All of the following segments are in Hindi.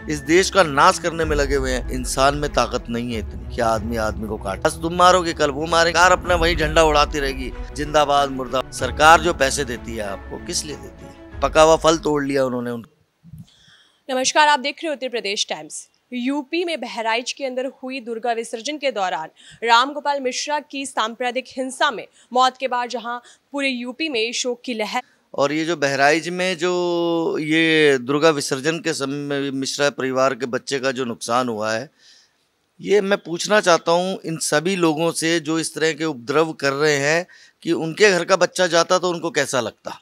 इस देश का नाश करने में लगे हुए हैं। इंसान में ताकत नहीं है इतनी कि आदमी आदमी को काटे। आज तुम मारोगे कल वो मारेगा। सरकार अपना वही झंडा उड़ाती रहेगी, जिंदाबाद मुर्दाबाद। सरकार जो पैसे देती है आपको किस लिए देती है? पका हुआ फल तोड़ लिया उन्होंने। नमस्कार, आप देख रहे हो उत्तर प्रदेश टाइम्स। यूपी में बहराइच के अंदर हुई दुर्गा विसर्जन के दौरान रामगोपाल मिश्रा की सांप्रदायिक हिंसा में मौत के बाद जहां पूरे यूपी में शोक की लहर। और ये जो बहराइच में जो ये दुर्गा विसर्जन के समय में मिश्रा परिवार के बच्चे का जो नुकसान हुआ है, ये मैं पूछना चाहता हूँ इन सभी लोगों से जो इस तरह के उपद्रव कर रहे हैं कि उनके घर का बच्चा जाता तो उनको कैसा लगता।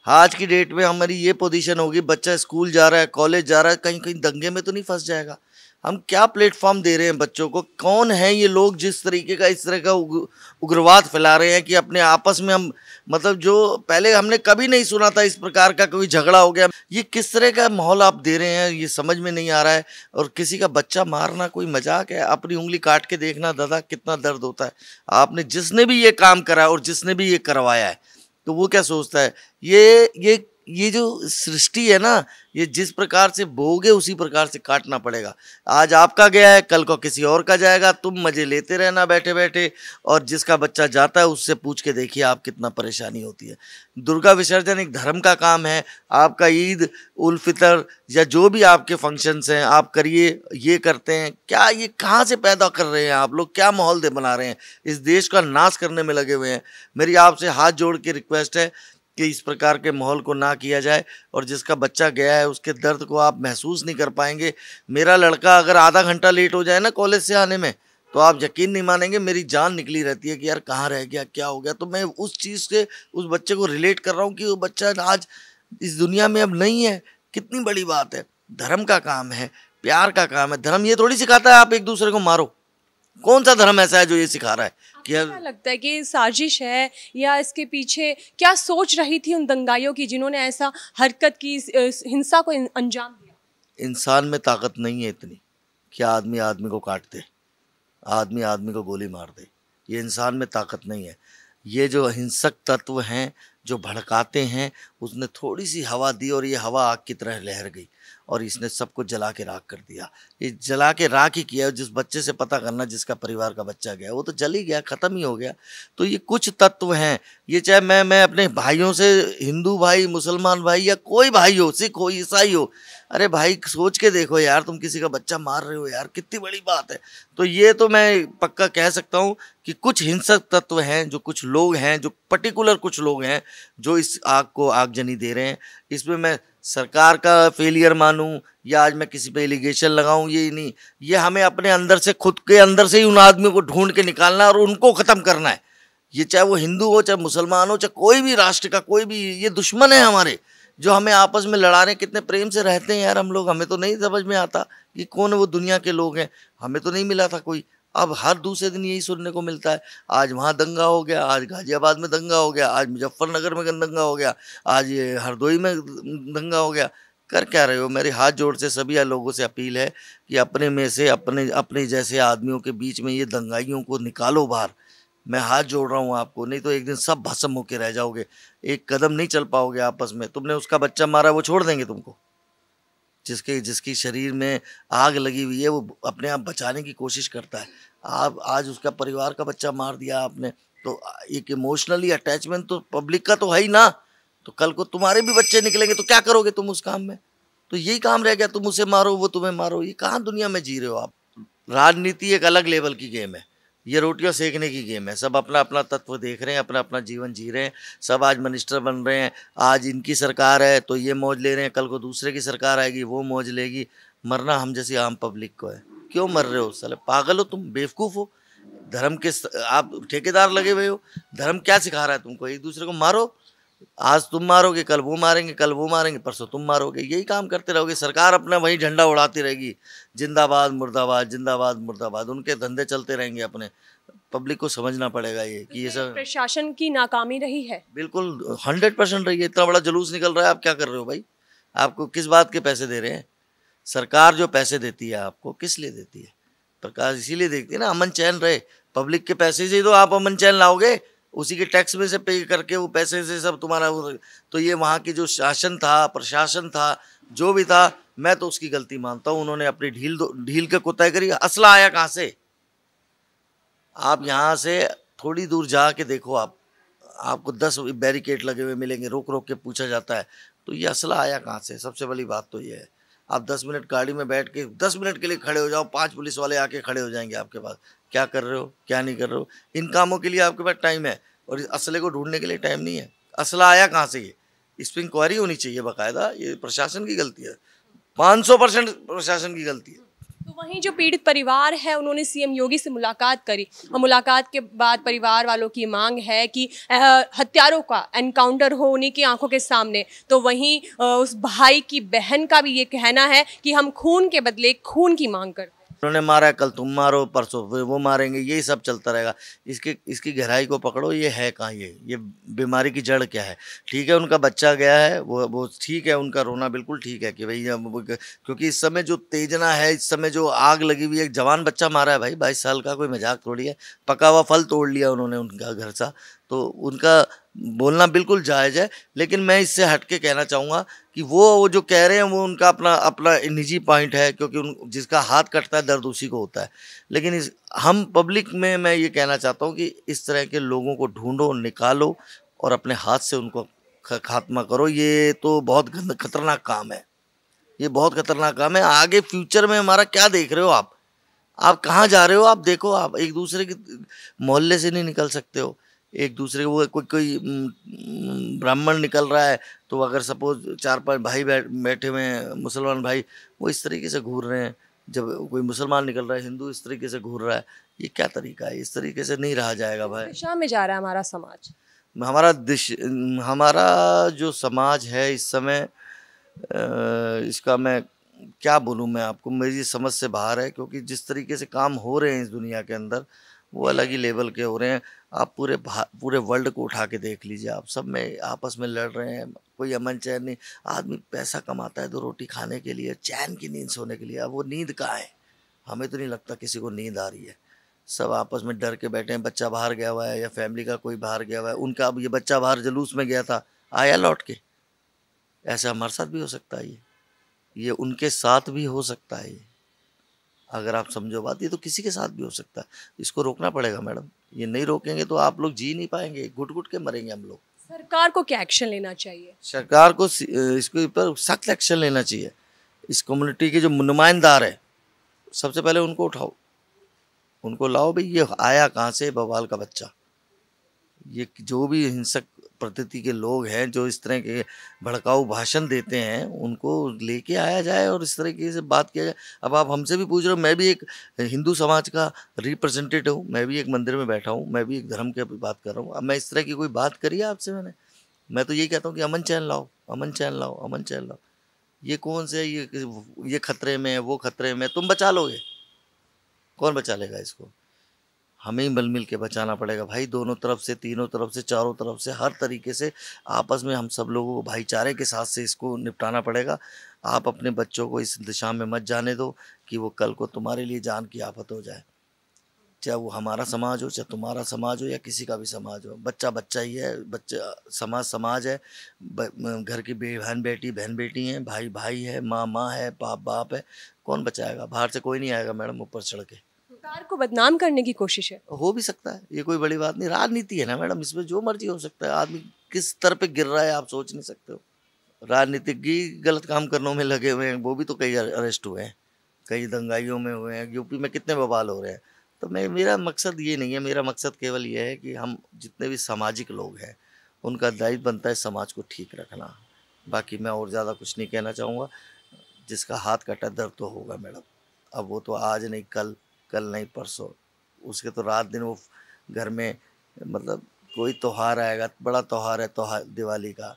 आज की डेट में हमारी ये पोजीशन होगी, बच्चा स्कूल जा रहा है, कॉलेज जा रहा है, कहीं कहीं दंगे में तो नहीं फंस जाएगा। हम क्या प्लेटफॉर्म दे रहे हैं बच्चों को? कौन है ये लोग जिस तरीके का इस तरह का उग्रवाद फैला रहे हैं कि अपने आपस में हम मतलब जो पहले हमने कभी नहीं सुना था इस प्रकार का कोई झगड़ा हो गया। ये किस तरह का माहौल आप दे रहे हैं, ये समझ में नहीं आ रहा है। और किसी का बच्चा मारना कोई मजाक है? अपनी उंगली काट के देखना दादा कितना दर्द होता है। आपने जिसने भी ये काम करा और जिसने भी ये करवाया है तो वो क्या सोचता है? ये जो सृष्टि है ना, ये जिस प्रकार से बोगे उसी प्रकार से काटना पड़ेगा। आज आपका गया है, कल को किसी और का जाएगा। तुम मजे लेते रहना बैठे बैठे, और जिसका बच्चा जाता है उससे पूछ के देखिए आप कितना परेशानी होती है। दुर्गा विसर्जन एक धर्म का काम है। आपका ईद उल फितर या जो भी आपके फंक्शंस हैं आप करिए, ये करते हैं क्या? ये कहाँ से पैदा कर रहे हैं आप लोग? क्या माहौल दे बना रहे हैं? इस देश का नाश करने में लगे हुए हैं। मेरी आपसे हाथ जोड़ के रिक्वेस्ट है कि इस प्रकार के माहौल को ना किया जाए, और जिसका बच्चा गया है उसके दर्द को आप महसूस नहीं कर पाएंगे। मेरा लड़का अगर आधा घंटा लेट हो जाए ना कॉलेज से आने में, तो आप यकीन नहीं मानेंगे मेरी जान निकली रहती है कि यार कहाँ रह गया, क्या हो गया। तो मैं उस चीज़ से उस बच्चे को रिलेट कर रहा हूँ कि वो बच्चा आज इस दुनिया में अब नहीं है। कितनी बड़ी बात है। धर्म का काम है, प्यार का काम है। धर्म ये थोड़ी सिखाता है आप एक दूसरे को मारो। कौन सा धर्म ऐसा है जो ये सिखा रहा है? क्या लगता है कि साजिश है, या इसके पीछे क्या सोच रही थी उन दंगाइयों की जिन्होंने ऐसा हरकत की, हिंसा को अंजाम दिया? इंसान में ताकत नहीं है इतनी कि आदमी आदमी को काट दे, आदमी आदमी को गोली मार दे। ये इंसान में ताकत नहीं है। ये जो हिंसक तत्व हैं जो भड़काते हैं, उसने थोड़ी सी हवा दी और ये हवा आग की तरह लहर गई और इसने सबको जला के राख कर दिया। ये जला के राख ही किया। जिस बच्चे से पता करना जिसका परिवार का बच्चा गया, वो तो जल ही गया, ख़त्म ही हो गया। तो ये कुछ तत्व हैं, ये चाहे मैं अपने भाइयों से, हिंदू भाई, मुसलमान भाई या कोई भाई हो, सिख हो, ईसाई हो, अरे भाई सोच के देखो यार, तुम किसी का बच्चा मार रहे हो यार, कितनी बड़ी बात है। तो ये तो मैं पक्का कह सकता हूँ कि कुछ हिंसक तत्व हैं, जो कुछ लोग हैं, जो पर्टिकुलर कुछ लोग हैं जो इस आग को आगजनी दे रहे हैं। इसमें मैं सरकार का फेलियर मानूं या आज मैं किसी पे एलिगेशन लगाऊं, ये नहीं। ये हमें अपने अंदर से, खुद के अंदर से ही उन आदमियों को ढूंढ के निकालना और उनको ख़त्म करना है। ये चाहे वो हिंदू हो, चाहे मुसलमान हो, चाहे कोई भी राष्ट्र का कोई भी, ये दुश्मन है हमारे जो हमें आपस में लड़ा रहे हैं। कितने प्रेम से रहते हैं यार हम लोग। हमें तो नहीं समझ में आता कि कौन वो दुनिया के लोग हैं। हमें तो नहीं मिला था कोई। अब हर दूसरे दिन यही सुनने को मिलता है। आज वहाँ दंगा हो गया, आज गाजियाबाद में दंगा हो गया, आज मुजफ्फरनगर में दंगा हो गया, आज ये हरदोई में दंगा हो गया। कर क्या रहे हो? मेरे हाथ जोड़ से सभी लोगों से अपील है कि अपने में से अपने जैसे आदमियों के बीच में ये दंगाइयों को निकालो बाहर। मैं हाथ जोड़ रहा हूँ आपको, नहीं तो एक दिन सब भस्म होके रह जाओगे। एक कदम नहीं चल पाओगे आपस में। तुमने उसका बच्चा मारा, वो छोड़ देंगे तुमको? जिसकी शरीर में आग लगी हुई है वो अपने आप बचाने की कोशिश करता है। आप आज उसका परिवार का बच्चा मार दिया आपने, तो एक इमोशनली अटैचमेंट तो पब्लिक का तो है ही ना। तो कल को तुम्हारे भी बच्चे निकलेंगे तो क्या करोगे तुम उस काम में? तो यही काम रह गया, तुम उसे मारो वो तुम्हें मारो। ये कहाँ दुनिया में जी रहे हो आप? राजनीति एक अलग लेवल की गेम है, ये रोटियां सेकने की गेम है। सब अपना अपना तत्व देख रहे हैं, अपना अपना जीवन जी रहे हैं। सब आज मिनिस्टर बन रहे हैं। आज इनकी सरकार है तो ये मौज ले रहे हैं, कल को दूसरे की सरकार आएगी वो मौज लेगी। मरना हम जैसी आम पब्लिक को है। क्यों मर रहे हो? साले पागल हो तुम, बेवकूफ़ हो। धर्म के आप ठेकेदार लगे हुए हो। धर्म क्या सिखा रहा है तुमको? एक दूसरे को मारो। आज तुम मारोगे कल वो मारेंगे, कल वो मारेंगे परसों तुम मारोगे। यही काम करते रहोगे। सरकार अपना वही झंडा उड़ाती रहेगी, जिंदाबाद मुर्दाबाद, जिंदाबाद मुर्दाबाद। उनके धंधे चलते रहेंगे अपने। पब्लिक को समझना पड़ेगा ये कि ये सब प्रशासन की नाकामी रही है। बिल्कुल 100% रही है। इतना बड़ा जुलूस निकल रहा है, आप क्या कर रहे हो भाई? आपको किस बात के पैसे दे रहे हैं? सरकार जो पैसे देती है आपको किस लिए देती है? सरकार इसीलिए देखती है ना, अमन चैन रहे। पब्लिक के पैसे से ही तो आप अमन चैन लाओगे। उसी के टैक्स में से पे करके वो पैसे से सब तुम्हारा। तो ये वहाँ की जो शासन था, प्रशासन था, जो भी था, मैं तो उसकी गलती मानता हूँ। उन्होंने अपनी ढील के कुताई करी। असला आया कहाँ से? आप यहाँ से थोड़ी दूर जाके देखो, आपको 10 बैरिकेड लगे हुए मिलेंगे, रोक रोक के पूछा जाता है। तो ये असला आया कहाँ से? सबसे बड़ी बात तो ये है। आप 10 मिनट गाड़ी में बैठ के 10 मिनट के लिए खड़े हो जाओ, 5 पुलिस वाले आके खड़े हो जाएंगे आपके पास। क्या कर रहे हो, क्या नहीं कर रहे हो? इन कामों के लिए आपके पास टाइम है और इस असले को ढूंढने के लिए टाइम नहीं है। असला आया कहाँ से? ये इस पर इंक्वायरी होनी चाहिए बाकायदा। ये प्रशासन की गलती है, 500% प्रशासन की गलती है। तो वहीं जो पीड़ित परिवार है उन्होंने सीएम योगी से मुलाकात करी और मुलाकात के बाद परिवार वालों की मांग है कि हत्यारों का एनकाउंटर हो उन्हीं की आंखों के सामने। तो वहीं उस भाई की बहन का भी ये कहना है कि हम खून के बदले खून की मांग करते हैं। उन्होंने मारा है, कल तुम मारो, परसों फिर वो मारेंगे, यही सब चलता रहेगा। इसकी गहराई को पकड़ो। ये है कहाँ? ये बीमारी की जड़ क्या है? ठीक है, उनका बच्चा गया है, वो ठीक है, उनका रोना बिल्कुल ठीक है कि भाई क्योंकि इस समय जो तेजना है, इस समय जो आग लगी हुई है, एक जवान बच्चा मारा है भाई, 22 साल का, कोई मजाक थोड़ी है। पका हुआ फल तोड़ लिया उन्होंने उनका घर सा। तो उनका बोलना बिल्कुल जायज़ है। लेकिन मैं इससे हट के कहना चाहूँगा कि वो जो कह रहे हैं वो उनका अपना अपना निजी पॉइंट है, क्योंकि जिसका हाथ कटता है दर्द उसी को होता है। लेकिन हम पब्लिक में मैं ये कहना चाहता हूँ कि इस तरह के लोगों को ढूंढो, निकालो और अपने हाथ से उनको खात्मा करो। ये तो बहुत खतरनाक काम है। ये बहुत खतरनाक काम है। आगे फ्यूचर में हमारा क्या देख रहे हो आप कहाँ जा रहे हो? आप देखो, आप एक दूसरे के मोहल्ले से नहीं निकल सकते हो। एक दूसरे वो कोई ब्राह्मण निकल रहा है तो अगर सपोज 4-5 भाई बैठे हुए हैं मुसलमान भाई, वो इस तरीके से घूर रहे हैं। जब कोई मुसलमान निकल रहा है, हिंदू इस तरीके से घूर रहा है, ये क्या तरीका है? इस तरीके से नहीं रहा जाएगा भाई। दिशा में जा रहा है हमारा समाज। हमारा जो समाज है इस समय, इसका मैं क्या बोलूँ? मैं आपको, मेरी समझ से बाहर है। क्योंकि जिस तरीके से काम हो रहे हैं इस दुनिया के अंदर, वो अलग ही लेवल के हो रहे हैं। आप पूरे वर्ल्ड को उठा के देख लीजिए, आप सब में आपस में लड़ रहे हैं, कोई अमन चैन नहीं। आदमी पैसा कमाता है 2 रोटी खाने के लिए, चैन की नींद सोने के लिए। अब वो नींद कहाँ है? हमें तो नहीं लगता किसी को नींद आ रही है। सब आपस में डर के बैठे हैं। बच्चा बाहर गया हुआ है या फैमिली का कोई बाहर गया हुआ है, उनका अब ये बच्चा बाहर जुलूस में गया था, आया लौट के। ऐसा हमारे साथ भी हो सकता है, ये उनके साथ भी हो सकता है। अगर आप समझो बात, ये तो किसी के साथ भी हो सकता है। इसको रोकना पड़ेगा मैडम। ये नहीं रोकेंगे तो आप लोग जी नहीं पाएंगे, घुट घुट के मरेंगे हम लोग। सरकार को क्या एक्शन लेना चाहिए? सरकार को इसके ऊपर सख्त एक्शन लेना चाहिए। इस कम्युनिटी के जो नुमाइंदार है, सबसे पहले उनको उठाओ, उनको लाओ। भाई ये आया कहाँ से बवाल का बच्चा? ये जो भी हिंसक प्रकृति के लोग हैं, जो इस तरह के भड़काऊ भाषण देते हैं, उनको लेके आया जाए और इस तरीके से बात किया जाए। अब आप हमसे भी पूछ रहे हो, मैं भी एक हिंदू समाज का रिप्रेजेंटेटिव हूँ, मैं भी एक मंदिर में बैठा हूँ, मैं भी एक धर्म की बात कर रहा हूँ। अब मैं इस तरह की कोई बात करी है आपसे मैंने? मैं तो यही कहता हूँ कि अमन चैन लाओ, अमन चैन लाओ, अमन चैन लाओ। ये कौन से ये खतरे में है, वो खतरे में, तुम बचा लोगे? कौन बचा लेगा इसको? हमें ही मिल मिल के बचाना पड़ेगा भाई, दोनों तरफ से, तीनों तरफ से, चारों तरफ से, हर तरीके से आपस में हम सब लोगों को भाईचारे के साथ से इसको निपटाना पड़ेगा। आप अपने बच्चों को इस दिशा में मत जाने दो कि वो कल को तुम्हारे लिए जान की आफत हो जाए। चाहे वो हमारा समाज हो, चाहे तुम्हारा समाज हो, या किसी का भी समाज हो। बच्चा बच्चा ही है, बच्चा समाज समाज है। घर की बहन बेटी बहन बेटी हैं, भाई भाई है, माँ माँ है, बाप बाप है। कौन बचाएगा? बाहर से कोई नहीं आएगा मैडम ऊपर चढ़ के। सरकार को बदनाम करने की कोशिश है। हो भी सकता है, ये कोई बड़ी बात नहीं। राजनीति है ना मैडम, इसमें जो मर्जी हो सकता है। आदमी किस स्तर पे गिर रहा है आप सोच नहीं सकते हो। राजनीतिक ही गलत काम करने में लगे हुए हैं, वो भी तो कई अरेस्ट हुए हैं, कई दंगाइयों में हुए हैं, यूपी में कितने बवाल हो रहे हैं। तो मेरा मकसद ये नहीं है। मेरा मकसद केवल ये है कि हम जितने भी सामाजिक लोग हैं, उनका दायित्व बनता है समाज को ठीक रखना। बाकी मैं और ज़्यादा कुछ नहीं कहना चाहूँगा। जिसका हाथ कटा दर्द तो होगा मैडम। अब वो तो आज नहीं, कल, कल नहीं परसों, उसके तो रात दिन वो घर में, मतलब कोई त्योहार आएगा, बड़ा त्योहार है, त्योहार दिवाली का,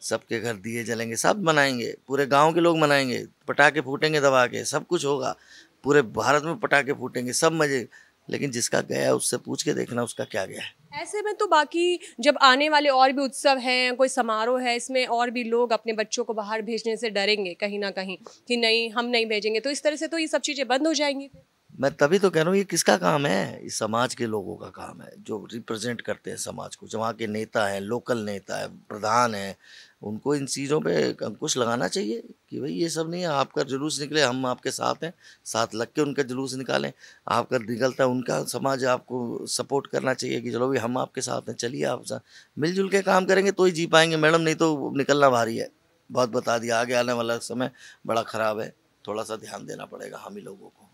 सबके घर दिए जलेंगे, सब मनाएंगे, पूरे गांव के लोग मनाएंगे, पटाखे फूटेंगे दबा के, सब कुछ होगा, पूरे भारत में पटाखे फूटेंगे, सब मजे। लेकिन जिसका गया है उससे पूछ के देखना उसका क्या गया है। ऐसे में तो बाकी जब आने वाले और भी उत्सव हैं, कोई समारोह है, इसमें और भी लोग अपने बच्चों को बाहर भेजने से डरेंगे कहीं ना कहीं कि नहीं हम नहीं भेजेंगे, तो इस तरह से तो ये सब चीज़ें बंद हो जाएंगी। मैं तभी तो कह रहा हूँ, ये किसका काम है? इस समाज के लोगों का काम है, जो रिप्रेजेंट करते हैं समाज को, जो वहाँ के नेता हैं, लोकल नेता है, प्रधान है, उनको इन चीज़ों पे अंकुश लगाना चाहिए कि भाई ये सब नहीं है, आपका जुलूस निकले, हम आपके साथ हैं, साथ लग के उनका जुलूस निकालें। आपका निकलता है उनका समाज, आपको सपोर्ट करना चाहिए कि चलो भाई हम आपके साथ हैं, चलिए आप साथ मिलजुल के काम करेंगे तो ही जी पाएंगे मैडम, नहीं तो निकलना भारी है। बहुत बता दिया, आगे आने वाला समय बड़ा ख़राब है, थोड़ा सा ध्यान देना पड़ेगा हम ही लोगों को।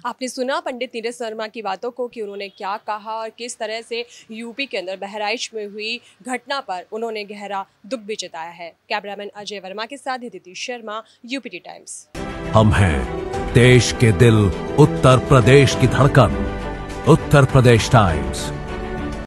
आपने सुना पंडित नीरज शर्मा की बातों को कि उन्होंने क्या कहा और किस तरह से यूपी के अंदर बहराइच में हुई घटना पर उन्होंने गहरा दुख भी जताया है। कैमरामैन अजय वर्मा के साथ अदिति शर्मा, यूपीटी टाइम्स। हम हैं देश के दिल, उत्तर प्रदेश की धड़कन, उत्तर प्रदेश टाइम्स।